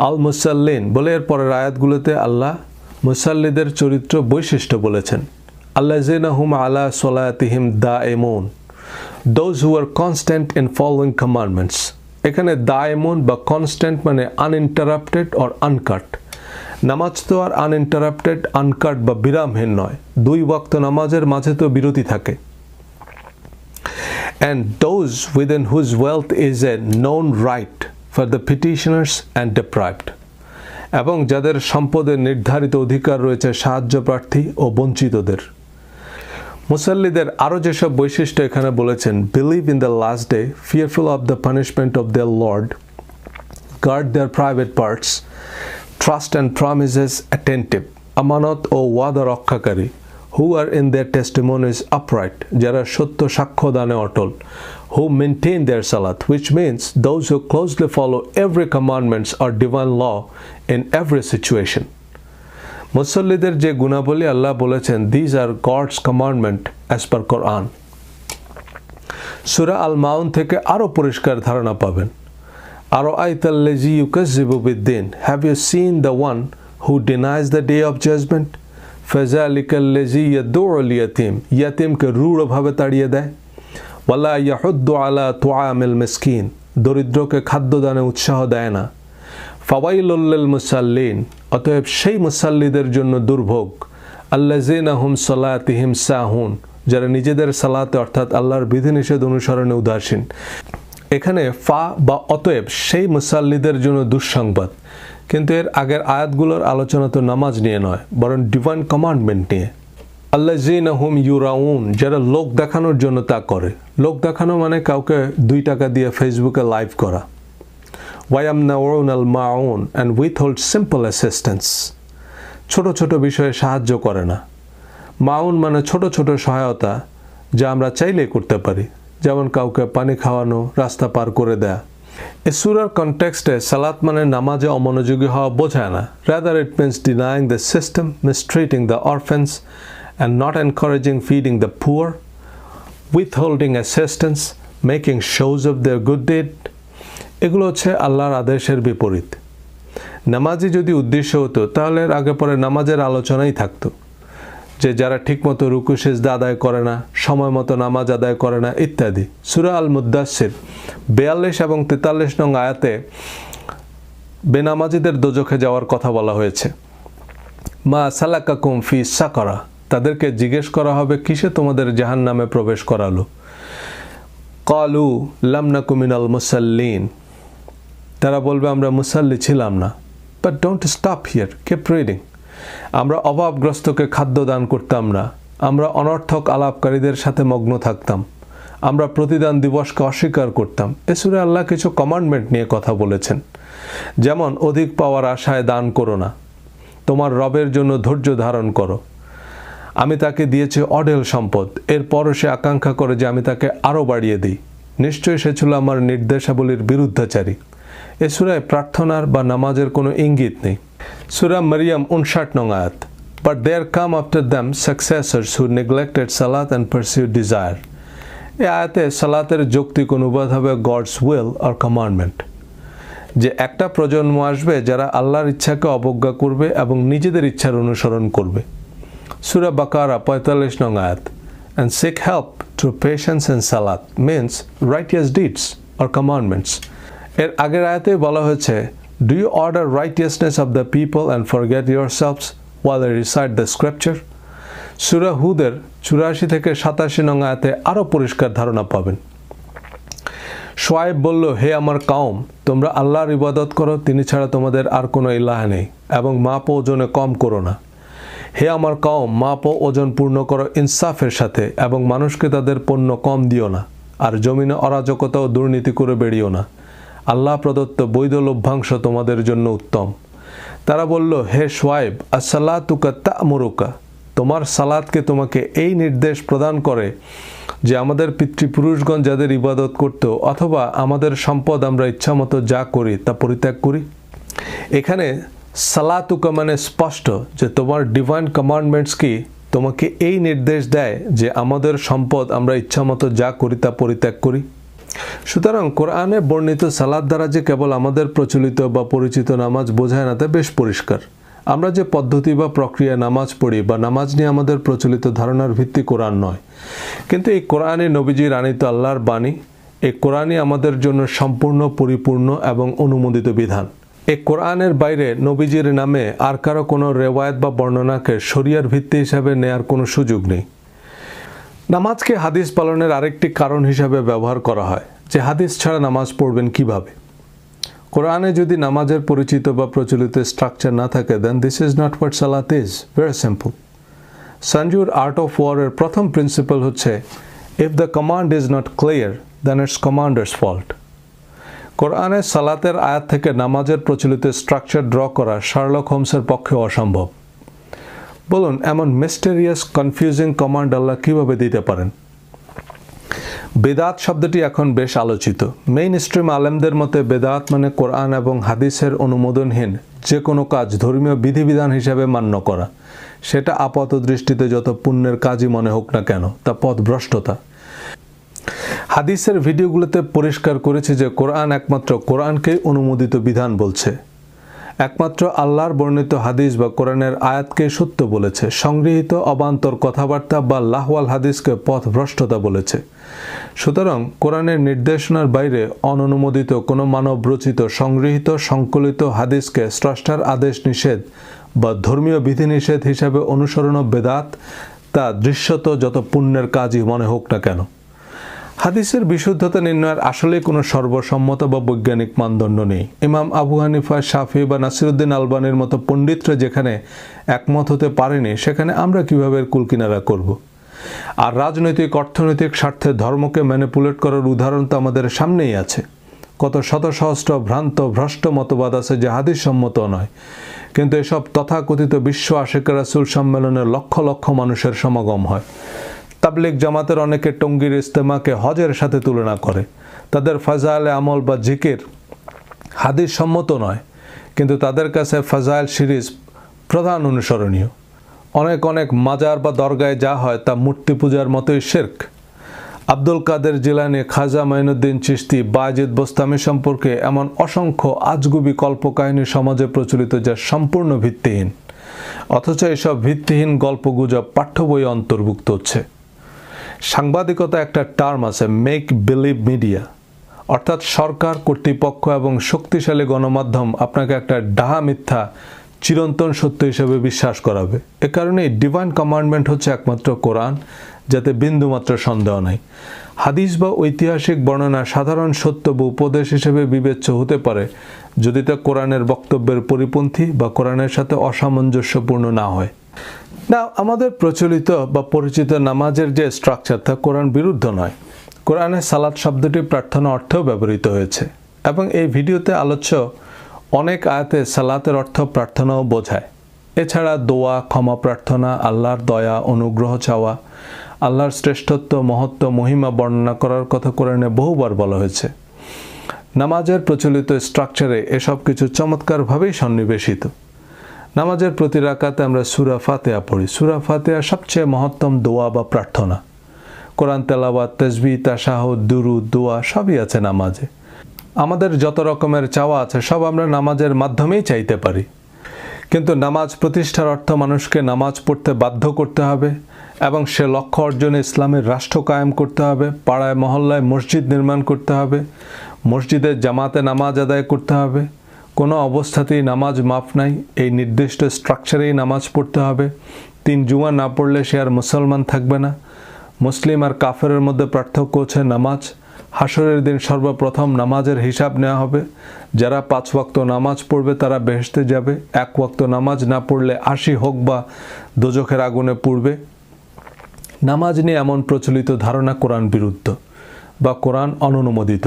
আল মুসাল্লিন বলে এর পরের আয়াতগুলোতে আল্লাহ মুসাল্লিদের চরিত্র বৈশিষ্ট্য বলেছেন। আল্লাযিনা হুম আলা সলাতিহিম দাঈমুন, those who are constant in following commandments. এখানে দাঈমুন বা কনস্ট্যান্ট মানে আনইন্টারাপ্টেড অর আনকাট। নামাজ তো আর আনইন্টারাপ্টেড, আনকাট বা বিরামহীন নয়, দুই ওয়াক্ত নামাজের মাঝে তো বিরতি থাকে। And those within whose wealth is a known right for the petitioners and deprived, এবং যাদের সম্পদের নির্ধারিত অধিকার রয়েছে সাহায্য প্রার্থী ও বঞ্চিতদের। মুসাল্লিদের আরও যেসব বৈশিষ্ট্য এখানে বলেছেন, believe in the last day, fearful of the punishment of the Lord, guard their private parts, trust and promises attentive, আমানত ও ওয়াদা রক্ষাকারী, who are in their testimonies upright, যারা সত্য সাক্ষ্য দানে অটল, who maintain their salat, which means those who closely follow every commandments or divine law in every situation. মুসল্লিদের যে গুণাবলী আল্লাহ বলেছেন, these are God's commandment as per Quran. সূরা আল মাউন থেকে আরো পরিষ্কার ধারণা পাবেন। আরাআইতাল্লাযী ইউকাযযিবু বিদ্দিন, have you seen the one who denies the day of judgment? ফাযালিকাল্লাযী ইয়াদউল ইয়াতীম, ইয়াতীমকে রূঢ়ভাবে তাড়িয়ে দেয়। ওয়ালা ইয়াহুদ্দু আলা তুআমিল মিসকিন, দরিদ্রকে খাদ্যদানে উৎসাহ দেয় না। ফাওয়াইলুল লিল মুসাল্লিন, অতএব সেই মুসাল্লিদের জন্য দুর্ভোগ। আল্লাযীনা হুম সালাতিহিম সাহুন, যারা নিজেদের সালাতে অর্থাৎ আল্লাহর বিধিনিষেধ অনুসরণে উদাসীন। এখানে ফা বা অতএব সেই মুসাল্লিদের জন্য দুঃসংবাদ, কিন্তু এর আগের আয়াতগুলোর আলোচনা তো নামাজ নিয়ে নয়, বরং ডিভাইন কমান্ডমেন্ট নিয়ে। আল্লাযীনা হুম ইউরাউন, যারা লোক দেখানোর জন্য তা করে। লোক দেখানো মানে কাউকে 2 টাকা দিয়ে ফেসবুকে লাইভ করা। ওয়ায়ামনাউনাল মাউন অ্যান্ড উইথহোল্ড সিম্পল অ্যাসিস্ট্যান্স, ছোট ছোট বিষয়ে সাহায্য করে না। মাউন মানে ছোট ছোট সহায়তা, যা আমরা চাইলেই করতে পারি, যেমন কাউকে পানি খাওয়ানো, রাস্তা পার করে দেয়া। এই সূরার কনটেক্সটে সালাত মানে নামাজে অমনোযোগী হওয়া বোঝায় না। Rather it means denying the system, mistreating the orphans and not encouraging feeding the poor, withholding assistance, making shows of their good deed. এগুলো হচ্ছে আল্লাহর আদেশের বিপরীত। নামাজই যদি উদ্দেশ্য হতো তাহলে আগে পরে নামাজের আলোচনাই থাকতো, যে যারা ঠিকমতো রুকু সিজদা আদায় করে না, সময় মতো নামাজ আদায় করে না ইত্যাদি। সূরা আল মুদ্দাসসির 42 এবং 43 নং আয়াতে বেনামাজিদের দোজখে যাওয়ার কথা বলা হয়েছে। মা সালাকাকুম ফি সাকরা, তাদেরকে জিজ্ঞেস করা হবে কিসে তোমাদের জাহান্নামে প্রবেশ করালো। ক্বালু লাম নাকু মিনাল মুসাল্লিন, তারা বলবে আমরা মুসাল্লি ছিলাম না। But don't stop here, keep reading. আমরা অভাবগ্রস্তকে খাদ্য দান করতাম না, আমরা অনর্থক আলাপকারীদের সাথে মগ্ন থাকতাম, আমরা প্রতিদান দিবসকে অস্বীকার করতাম। এ সূরা আল্লাহ কিছু কমান্ডমেন্ট নিয়ে কথা বলেছেন, যেমন অধিক পাওয়ার আশায় দান করো না, তোমার রবের জন্য ধৈর্য ধারণ করো। আমি তাকে দিয়েছি অঢেল সম্পদ, এরপরও সে আকাঙ্ক্ষা করে যে আমি তাকে আরও বাড়িয়ে দিই। নিশ্চয়ই সে ছিল আমার নির্দেশাবলীর বিরুদ্ধাচারী। এ সূরায় প্রার্থনার বা নামাজের কোনো ইঙ্গিত নেই। সূরা মারিয়াম 59 নং আয়াত, but there came after them successors who neglected সালাত অ্যান্ড পারসিউড ডিজায়ার। এই আয়াতে সালাতের যৌক্তিক অনুবাদ হবে গডস উইল অর কমান্ডমেন্ট, যে একটা প্রজন্ম আসবে যারা আল্লাহর ইচ্ছাকে অবজ্ঞা করবে এবং নিজেদের ইচ্ছার অনুসরণ করবে। সূরা বাকারা 45 নং আয়াত, and seek help through patience and salat means righteous deeds or commandments. এর আগের আয়াতে বলা হয়েছে, do you order righteousness of the people and forget yourselves while they recite the scripture? সূরা হুদের 84 থেকে 87 নং আয়াতে আরো পরিষ্কার ধারণা পাবেন। শুআয়ব বলল, হে আমার কওম, তোমরা আল্লাহর ইবাদত করো, তিনি ছাড়া তোমাদের আর কোনো ইলাহ নেই, এবং মাপ ও ওজনে কম করো না। হে আমার কওম, মাপ ও ওজন পূর্ণ করো ইনসাফের সাথে, এবং মানুষকে তাদের পণ্য কম দিও না, আর জমিনে অরাজকতা ও দুর্নীতি করে বেরিও না। আল্লাহ প্রদত্ত বৈধ লভ্যাংশ তোমাদের জন্য উত্তম। তারা বলল, হে শুআয়ব, আসসালাতুকা তা'মুরুকা, তোমার সালাতকে তোমাকে এই নির্দেশ প্রদান করে যে আমাদের পিতৃপুরুষগণ যাদের ইবাদত করত, অথবা আমাদের সম্পদ আমরা ইচ্ছামতো যা করি তা পরিত্যাগ করি। এখানে সালাতুকা মানে স্পষ্ট যে তোমার ডিভাইন কমান্ডমেন্টস কি তোমাকে এই নির্দেশ দেয় যে আমাদের সম্পদ আমরা ইচ্ছামতো যা করি তা পরিত্যাগ করি। সুতরাং কোরআনে বর্ণিত সালাত দ্বারা যে কেবল আমাদের প্রচলিত বা পরিচিত নামাজ বোঝায় না তা বেশ পরিষ্কার। আমরা যে পদ্ধতি বা প্রক্রিয়া নামাজ পড়ি বা নামাজ নিয়ে আমাদের প্রচলিত ধারণার ভিত্তি কোরআন নয়, কিন্তু এই কোরআনে নবীজির আনিত আল্লাহর বাণী। এই কোরআনই আমাদের জন্য সম্পূর্ণ, পরিপূর্ণ এবং অনুমোদিত বিধান। এই কোরআনের বাইরে নবীজির নামে আর কারো কোনো রেওয়ায়েত বা বর্ণনাকে শরিয়ার ভিত্তি হিসাবে নেয়ার কোনো সুযোগ নেই। নামাজকে হাদিস পালনের আরেকটি কারণ হিসাবে ব্যবহার করা হয় যে হাদিস ছাড়া নামাজ পড়বেন কিভাবে। কোরআনে যদি নামাজের পরিচিত বা প্রচলিত স্ট্রাকচার না থাকে, then this is not what সালাত ইজ। Very simple. সঞ্জুর আর্ট অফ ওয়ারের প্রথম প্রিন্সিপাল হচ্ছে, if the command is not clear then it's commander's fault. কোরআনে সালাতের আয়াত থেকে নামাজের প্রচলিত স্ট্রাকচার ড্র করা শার্লক হোমসের পক্ষে অসম্ভব। বলুন, এমন মিস্টেরিয়াস কনফিউজিং কমান্ড আল্লাহ কিভাবে দিতে পারেন? বেদাত শব্দটি এখন বেশ আলোচিত। মেইন স্ট্রিম আলেমদের মতে বেদাত মানে কোরআন এবং হাদিসের অনুমোদনহীন যে কোনো কাজ ধর্মীয় বিধিবিধান হিসাবে মান্য করা, সেটা আপাত দৃষ্টিতে যত পুণ্যের কাজই মনে হোক না কেন, তা পথভ্রষ্টতা। হাদিসের ভিডিওগুলোতে পরিষ্কার করেছে যে কোরআন একমাত্র কোরআনকেই অনুমোদিত বিধান বলছে, একমাত্র আল্লাহর বর্ণিত হাদিস বা কোরআনের আয়াতকে সত্য বলেছে, সংগৃহীত অবান্তর কথাবার্তা বা লাহওয়াল হাদিসকে পথভ্রষ্টতা বলেছে। সুতরাং কোরআনের নির্দেশনার বাইরে অননুমোদিত কোনো মানব রচিত সংগৃহীত সংকলিত হাদিসকে স্রষ্টার আদেশ নিষেধ বা ধর্মীয় বিধিনিষেধ হিসাবে অনুসরণ বেদাত, তা দৃশ্যত যত পুণ্যের কাজই মনে হোক না কেন। হাদিসের বিশুদ্ধতা নির্ণয়ের আসলে কোনো সর্বসম্মত বা বৈজ্ঞানিক মানদণ্ড নেই। ইমাম আবু হানিফা, শাফি বা নাসিরুদ্দিন আলবানির মতো পণ্ডিতরা যেখানে একমত হতে পারেনি, সেখানে আমরা কিভাবে কুলকিনারা করব? আর রাজনৈতিক অর্থনৈতিক স্বার্থে ধর্মকে ম্যানিপুলেট করার উদাহরণ তো আমাদের সামনেই আছে। কত শত সহস্র ভ্রান্ত ভ্রষ্ট মতবাদ আছে যে হাদিস সম্মত নয়, কিন্তু এসব তথাকথিত বিশ্ব আশিক রাসূল সম্মেলনে লক্ষ লক্ষ মানুষের সমাগম হয়। তাবলিগ জামাতের অনেকে টঙ্গীর ইজতেমাকে হজের সাথে তুলনা করে। তাদের ফাজাইলে আমল বা জিকির হাদিস সম্মত নয়, কিন্তু তাদের কাছে ফাজাইল সিরিজ প্রধান অনুসরণীয়। অনেক অনেক মাজার বা দরগায় যা হয় তা মূর্তি পূজার মতোই শিরক। আব্দুল কাদের জিলানী, খাজা মাইনুদ্দিন চিশতি, বায়েজিদ বোস্তামি সম্পর্কে এমন অসংখ্য আজগুবি কল্পকাহিনী সমাজে প্রচলিত যা সম্পূর্ণ ভিত্তিহীন, অথচ এসব ভিত্তিহীন গল্পগুজব পাঠ্য বইয়ে অন্তর্ভুক্ত হচ্ছে। সাংবাদিকতা একটা টার্ম আছে, মেক বিলিভ মিডিয়া, অর্থাৎ সরকার, কর্তৃপক্ষ এবং শক্তিশালী গণমাধ্যম আপনাকে একটা ডাহা মিথ্যা চিরন্তন সত্য হিসেবে বিশ্বাস করাবে। এ কারণেই ডিভাইন কমান্ডমেন্ট হচ্ছে একমাত্র কোরআন, যাতে বিন্দুমাত্র সন্দেহ নাই। হাদিস বা ঐতিহাসিক বর্ণনা সাধারণ সত্য বা উপদেশ হিসেবে বিবেচ্য হতে পারে যদি তা কোরআনের বক্তব্যের পরিপন্থী বা কোরআনের সাথে অসামঞ্জস্যপূর্ণ না হয়। না, আমাদের প্রচলিত বা পরিচিত নামাজের যে স্ট্রাকচার তা কোরআন বিরুদ্ধ নয়। কোরআনে সালাত শব্দটি প্রার্থনা অর্থেও ব্যবহৃত হয়েছে এবং এই ভিডিওতে আলোচ্য অনেক আয়াতে সালাতের অর্থ প্রার্থনাও বোঝায়। এছাড়া দোয়া, ক্ষমা প্রার্থনা, আল্লাহর দয়া, অনুগ্রহ চাওয়া, আল্লাহর শ্রেষ্ঠত্ব, মহত্ব, মহিমা বর্ণনা করার কথা কোরআনে বহুবার বলা হয়েছে। নামাজের প্রচলিত স্ট্রাকচারে এসব কিছু চমৎকারভাবেই সন্নিবেশিত। নামাজের প্রতি রাকাতে আমরা সূরা ফাতিহা পড়ি। সূরা ফাতিহা সবচেয়ে মহত্তম দোয়া বা প্রার্থনা। কোরআন তেলাওয়াত, তাসবিহ, তাশাহুদ, দুরুদ, দোয়া সবই আছে নামাজে। আমাদের যত রকমের চাওয়া আছে সব আমরা নামাজের মাধ্যমেই চাইতে পারি, কিন্তু নামাজ প্রতিষ্ঠার অর্থ মানুষকে নামাজ পড়তে বাধ্য করতে হবে এবং সে লক্ষ্য অর্জনে ইসলামের রাষ্ট্র কায়েম করতে হবে। পাড়ায় মহল্লায় মসজিদ নির্মাণ করতে হবে, মসজিদের জামাতে নামাজ আদায় করতে হবে। কোনো অবস্থাতেই নামাজ মাফ নাই, এই নির্দিষ্ট স্ট্রাকচারেই নামাজ পড়তে হবে। 3 জুমা না পড়লে সে আর মুসলমান থাকবে না। মুসলিম আর কাফেরের মধ্যে পার্থক্য হচ্ছে নামাজ। হাসরের দিন সর্বপ্রথম নামাজের হিসাব নেওয়া হবে। যারা 5 ওয়াক্ত নামাজ পড়বে তারা বেহেশতে যাবে। 1 ওয়াক্ত নামাজ না পড়লে 80 হোক বা দোজখের আগুনে পুড়বে। নামাজ নিয়ে এমন প্রচলিত ধারণা কোরআন বিরুদ্ধ বা কোরআন অননুমোদিত।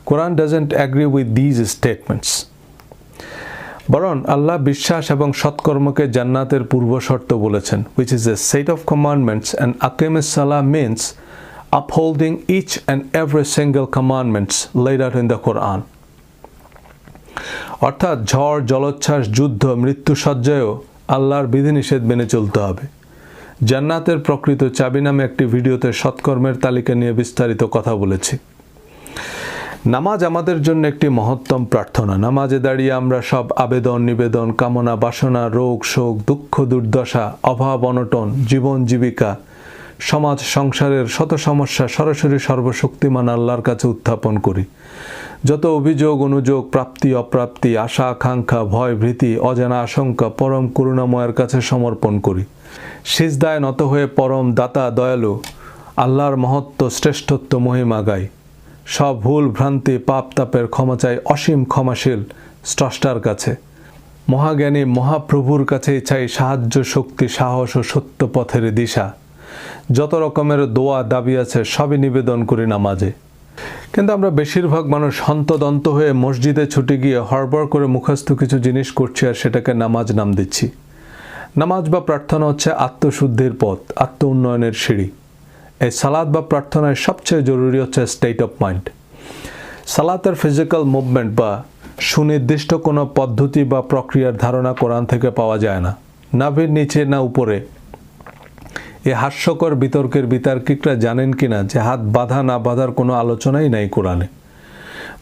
Quran doesn't agree with these statements. বরং আল্লাহ বিশ্বাস এবং সৎকর্মকে জান্নাতের পূর্বশর্ত বলেছেন, which is a set of commandments, and aqimus salah means upholding each and every single commandments laid out in the Quran. অর্থাৎ ঝড়, জলোচ্ছ্বাস, যুদ্ধ, মৃত্যুসজ্জায়ও আল্লাহর বিধিনিষেধ মেনে চলতে হবে। জান্নাতের প্রকৃত চাবি নামে একটি ভিডিওতে সৎকর্মের তালিকা নিয়ে বিস্তারিত কথা বলেছি। নামাজ আমাদের জন্য একটি মহত্তম প্রার্থনা। নামাজে দাঁড়িয়ে আমরা সব আবেদন, নিবেদন, কামনা, বাসনা, রোগ, শোক, দুঃখ, দুর্দশা, অভাব, অনটন, জীবন জীবিকা, সমাজ সংসারের শত সমস্যা সরাসরি সর্বশক্তিমান আল্লাহর কাছে উত্থাপন করি। যত অভিযোগ, অনুযোগ, প্রাপ্তি, অপ্রাপ্তি, আশা, আকাঙ্ক্ষা, ভয়, ভীতি, অজানা আশঙ্কা পরম করুণাময়ের কাছে সমর্পণ করি। সিজদায় নত হয়ে পরম দাতা, দয়ালু আল্লাহর মহত্ব, শ্রেষ্ঠত্ব, মহিমা গাই। সব ভুল ভ্রান্তি, পাপ তাপের ক্ষমা চাই অসীম ক্ষমাশীল স্রষ্টার কাছে। মহাজ্ঞানী মহাপ্রভুর কাছেই চাই সাহায্য, শক্তি, সাহস ও সত্য পথের দিশা। যত রকমের দোয়া দাবি আছে সবই নিবেদন করি নামাজে। কিন্তু আমরা বেশিরভাগ মানুষ হন্তদন্ত হয়ে মসজিদে ছুটে গিয়ে হড়বড় করে মুখস্থ কিছু জিনিস করছি আর সেটাকে নামাজ নাম দিচ্ছি। নামাজ বা প্রার্থনা হচ্ছে আত্মশুদ্ধির পথ, আত্ম উন্নয়নের সিঁড়ি। এই সালাত বা প্রার্থনায় সবচেয়ে জরুরি হচ্ছে স্টেট অফ মাইন্ড। সালাতের ফিজিক্যাল মুভমেন্ট বা সুনির্দিষ্ট কোনো পদ্ধতি বা প্রক্রিয়ার ধারণা কোরআন থেকে পাওয়া যায় না, নাভির নিচে না উপরে। এই হাস্যকর বিতর্কের বিতার্কিকরা জানেন কিনা যে হাত বাঁধা না বাঁধার কোনো আলোচনাই নাই কোরআনে।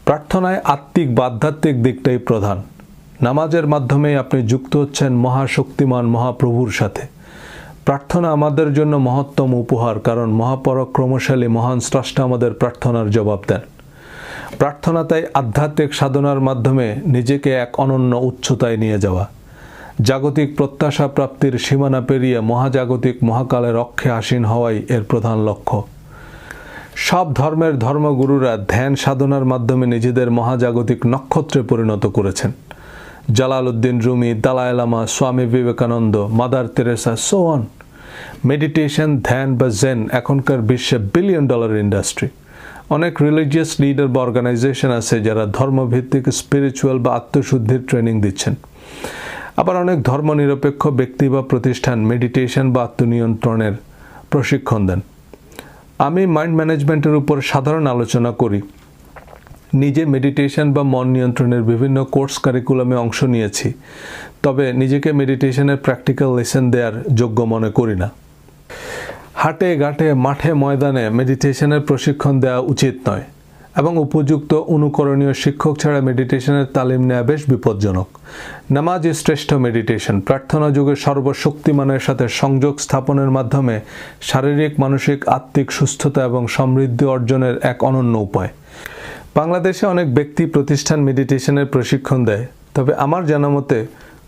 প্রার্থনায় আত্মিক বা আধ্যাত্মিক দিকটাই প্রধান। নামাজের মাধ্যমেই আপনি যুক্ত হচ্ছেন মহাশক্তিমান মহাপ্রভুর সাথে। প্রার্থনা আমাদের জন্য মহত্তম উপহার, কারণ মহাপরাক্রমশালী মহান স্রষ্টা আমাদের প্রার্থনার জবাব দেন। প্রার্থনা তাই আধ্যাত্মিক সাধনার মাধ্যমে নিজেকে এক অনন্য উচ্চতায় নিয়ে যাওয়া, জাগতিক প্রত্যাশা প্রাপ্তির সীমানা পেরিয়ে মহাজাগতিক মহাকালের অক্ষে আসীন হওয়াই এর প্রধান লক্ষ্য। সব ধর্মের ধর্মগুরুরা ধ্যান সাধনার মাধ্যমে নিজেদের মহাজাগতিক নক্ষত্রে পরিণত করেছেন। Jalaluddin Rumi, Dalai Lama, Swami Vivekananda, mother Teresa, so on. Meditation, ধ্যান বা জেন এখনকার বিশ্বে $1 বিলিয়ন ইন্ডাস্ট্রি। অনেক রিলিজিয়াস লিডার বা অর্গানাইজেশন আছে যারা ধর্মভিত্তিক স্পিরিচুয়াল বা আত্মশুদ্ধির ট্রেনিং দিচ্ছেন। আবার অনেক ধর্মনিরপেক্ষ ব্যক্তি বা প্রতিষ্ঠান মেডিটেশন বা আত্মনিয়ন্ত্রণের প্রশিক্ষণ দেন। আমি মাইন্ড ম্যানেজমেন্টের উপর সাধারণ আলোচনা করি। নিজে মেডিটেশন বা মন নিয়ন্ত্রণের বিভিন্ন কোর্স কারিকুলামে অংশ নিয়েছি, তবে নিজেকে মেডিটেশনের প্র্যাকটিক্যাল লেসন দেওয়ার যোগ্য মনে করি না। হাটে ঘাটে মাঠে ময়দানে মেডিটেশনের প্রশিক্ষণ দেওয়া উচিত নয়, এবং উপযুক্ত অনুকরণীয় শিক্ষক ছাড়া মেডিটেশনের তালিম নেওয়া বেশ বিপজ্জনক। নামাজই শ্রেষ্ঠ মেডিটেশন। প্রার্থনা যুগে সর্বশক্তিমানের সাথে সংযোগ স্থাপনের মাধ্যমে শারীরিক, মানসিক, আত্মিক সুস্থতা এবং সমৃদ্ধি অর্জনের এক অনন্য উপায়। বাংলাদেশে অনেক ব্যক্তি প্রতিষ্ঠান মেডিটেশনের প্রশিক্ষণ দেয়, তবে আমার জানা মতে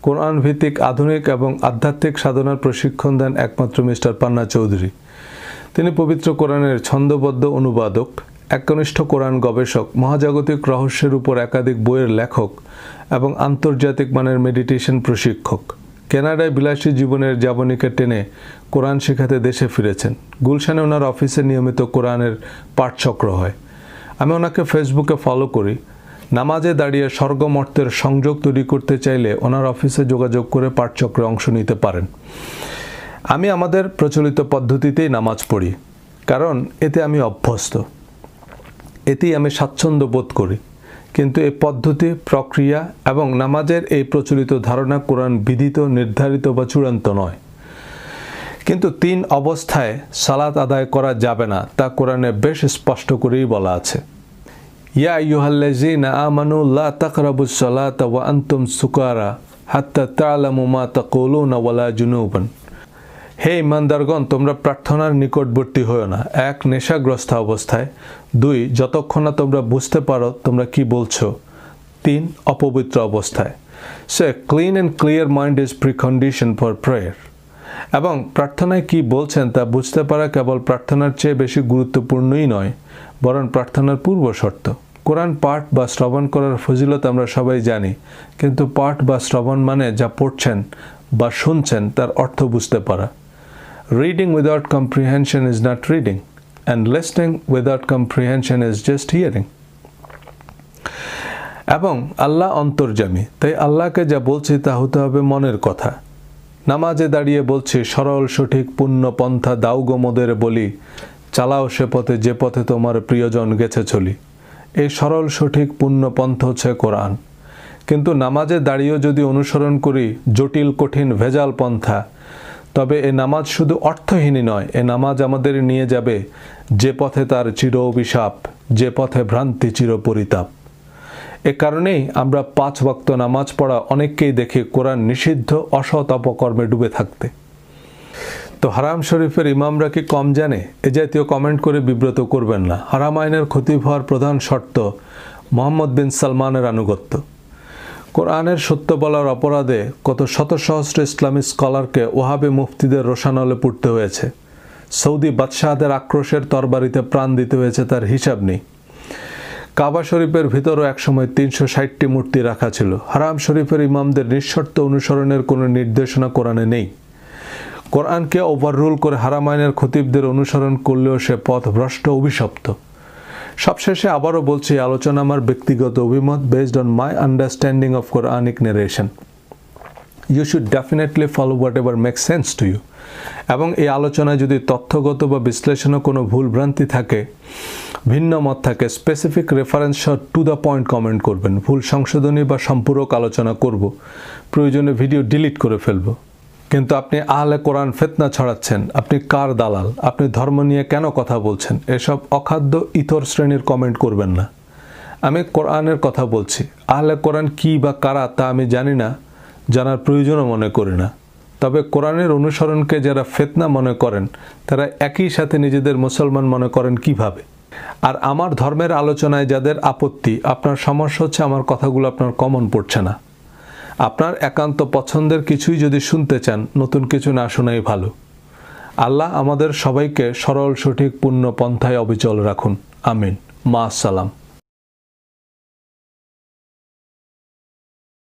কোরআন ভিত্তিক আধুনিক এবং আধ্যাত্মিক সাধনার প্রশিক্ষণ দেন একমাত্র মিস্টার পান্না চৌধুরী। তিনি পবিত্র কোরআনের ছন্দবদ্ধ অনুবাদক, একনিষ্ঠ কোরআন গবেষক, মহাজাগতিক রহস্যের উপর একাধিক বইয়ের লেখক এবং আন্তর্জাতিক মানের মেডিটেশন প্রশিক্ষক। কানাডায় বিলাসী জীবনের যাবনিকে টেনে কোরআন শেখাতে দেশে ফিরেছেন। গুলশানে ওনার অফিসে নিয়মিত কোরআনের পাঠচক্র হয়। আমি ওনাকে ফেসবুকে ফলো করি। নামাজে দাঁড়িয়ে স্বর্গমর্তের সংযোগ তৈরি করতে চাইলে ওনার অফিসে যোগাযোগ করে পাঠচক্রে অংশ নিতে পারেন। আমি আমাদের প্রচলিত পদ্ধতিতেই নামাজ পড়ি, কারণ এতে আমি অভ্যস্ত, এতেই আমি স্বাচ্ছন্দ্য বোধ করি। কিন্তু এই পদ্ধতি, প্রক্রিয়া এবং নামাজের এই প্রচলিত ধারণা কোরআন বিধিত, নির্ধারিত বা চূড়ান্ত নয়। কিন্তু 3 অবস্থায় সালাত আদায় করা যাবে না তা কোরআনে বেশ স্পষ্ট করেই বলা আছে। ইয়া আইয়ুহাল্লাযীনা আমানু লা তাকরাবুস সালাতা ওয়া আনতুম সুকারা হাত্তা তা'লামু মা তাকুলুনা ওয়ালা জুনুবান। হে ইমানদারগণ, তোমরা প্রার্থনার নিকটবর্তী হও না, 1 নেশাগ্রস্ত অবস্থায়, 2 যতক্ষণ না তোমরা বুঝতে পারো তোমরা কি বলছো, 3 অপবিত্র অবস্থায়। So clean and clear mind is precondition for prayer. এবং প্রার্থনায় কি বলছেন তা বুঝতে পারা কেবল প্রার্থনার চেয়ে বেশি গুরুত্বপূর্ণই নয়, বরং প্রার্থনার পূর্ব শর্ত। কোরআন পাঠ বা শ্রবণ করার ফজিলত আমরা সবাই জানি, কিন্তু পাঠ বা শ্রবণ মানে যা পড়ছেন বা শুনছেন তার অর্থ বুঝতে পারা। Reading without comprehension is not reading, and listening without comprehension is just hearing. এবং আল্লাহ অন্তর্যামী, তাই আল্লাহকে যা বলছি তা হতে হবে মনের কথা। নামাজে দাঁড়িয়ে বলছি, সরল সঠিক পুণ্য পন্থা দাও গো মোদের বলি, চালাও সে পথে যে পথে তোমার প্রিয়জন গেছে চলি। এই সরল সঠিক পুণ্য পন্থা হচ্ছে কোরআন। কিন্তু নামাজে দাঁড়িয়েও যদি অনুসরণ করি জটিল কঠিন ভেজাল পন্থা, তবে এ নামাজ শুধু অর্থহীনই নয়, এ নামাজ আমাদের নিয়ে যাবে যে পথে তার চির অভিশাপ, যে পথে ভ্রান্তি চির পরিতাপ। এ কারণেই আমরা 5 ওয়াক্ত নামাজ পড়া অনেককেই দেখি কোরআন নিষিদ্ধ অসৎ অপকর্মে ডুবে থাকতে। তো হারাম শরীফের ইমামরা কি কম জানে? এ জাতীয় কমেন্ট করে বিব্রত করবেন না। হারাম আইনের খতিব হওয়ার প্রধান শর্ত মোহাম্মদ বিন সালমানের আনুগত্য। কোরআনের সত্য বলার অপরাধে কত শত সহস্র ইসলামী স্কলারকে ওহাবি মুফতিদের রোশানলে পড়তে হয়েছে। সৌদি বাদশাহদের আক্রোশের তরবারিতে প্রাণ দিতে হয়েছে তার হিসাব নেই। কাবা শরীফের ভিতরও একসময় 360টি মূর্তি রাখা ছিল। হারাম শরীফের ইমামদের নিঃশর্ত অনুসরণের কোনো নির্দেশনা কোরআনে নেই। কোরআনকে ওভাররুল করে হারাম আইনের খতিবদের অনুসরণ করলেও সে পথ ভ্রষ্ট, অভিশপ্ত। সবশেষে আবারও বলছি, আলোচনা আমার ব্যক্তিগত অভিমত based on my understanding of Quranic narration. You should definitely follow whatever make sense to you. এবং এই আলোচনায় যদি তথ্যগত বা বিশ্লেষণে কোনো ভুলভ্রান্তি থাকে, ভিন্ন মত থাকে, স্পেসিফিক রেফারেন্স সহ টু দ্য পয়েন্ট কমেন্ট করবেন। ভুল সংশোধনী বা সম্পূরক আলোচনা করব, প্রয়োজনে ভিডিও ডিলিট করে ফেলব। কিন্তু আপনি আহলে কোরআন ফিতনা ছড়াচ্ছেন, আপনি কার দালাল, আপনি ধর্ম নিয়ে কেন কথা বলছেন, এসব অখাদ্য ইতর শ্রেণীর কমেন্ট করবেন না। আমি কোরআনের কথা বলছি। আহলে কোরআন কী বা কারা তা আমি জানি না, জানার প্রয়োজনও মনে করি না। তবে কোরআনের অনুসরণকে যারা ফিতনা মনে করেন, তারা একই সাথে নিজেদের মুসলমান মনে করেন কিভাবে? আর আমার ধর্মের আলোচনায় যাদের আপত্তি, আপনার সমস্যা হচ্ছে আমার কথাগুলো আপনার কমন পড়ছে না। আপনার একান্ত পছন্দের কিছুই যদি শুনতে চান, নতুন কিছু না শোনাই ভালো। আল্লাহ আমাদের সবাইকে সরল সঠিক পূর্ণ পন্থায় অবিচল রাখুন। আমিন। মা আসসালাম।